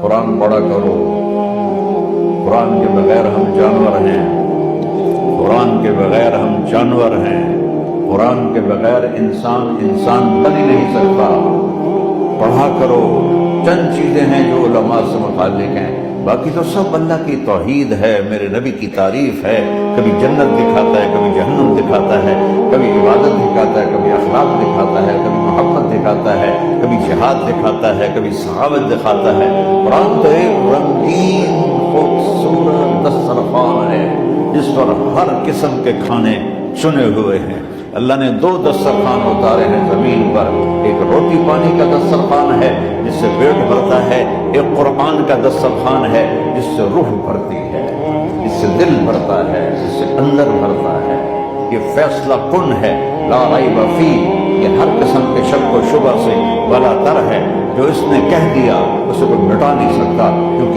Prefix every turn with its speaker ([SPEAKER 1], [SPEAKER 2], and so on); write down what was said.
[SPEAKER 1] قرآن پڑھا کرو. قرآن کے بغیر ہم جانور ہیں. قرآن کے بغیر ہم جانور ہیں. قرآن کے بغیر انسان بن ہی نہیں سکتا. پڑھا کرو. چند چیزیں ہیں جو علماء سے متعلق ہیں، باقی تو سب اللہ کی توحید ہے، میرے نبی کی تعریف ہے. کبھی جنت دکھاتا ہے، کبھی جہنم دکھاتا ہے، کبھی عبادت دکھاتا ہے، کبھی اخلاق دکھاتا ہے، کبھی محبت دکھاتا ہے، کبھی جہاد دکھاتا ہے، کبھی صحابت دکھاتا ہے. قرآن تو ایک رنگین خوبصورت دسترخوان ہے جس پر ہر قسم کے کھانے چنے ہوئے ہیں. اللہ نے 2 دسترخوان اتارے ہیں زمین پر. ایک روٹی پانی کا دسترخوان ہے جس سے پیٹ بھرتا ہے، ایک قرآن کا دسترخوان ہے جس سے روح بھرتی ہے، جس سے دل بھرتا ہے، جس سے اندر بھرتا ہے. یہ فیصلہ کن ہے، لا ریب فیہ. یہ ہر قسم کے شک و شبہ سے بالا تر ہے. جو اس نے کہہ دیا اسے کوئی مٹا نہیں سکتا، کیونکہ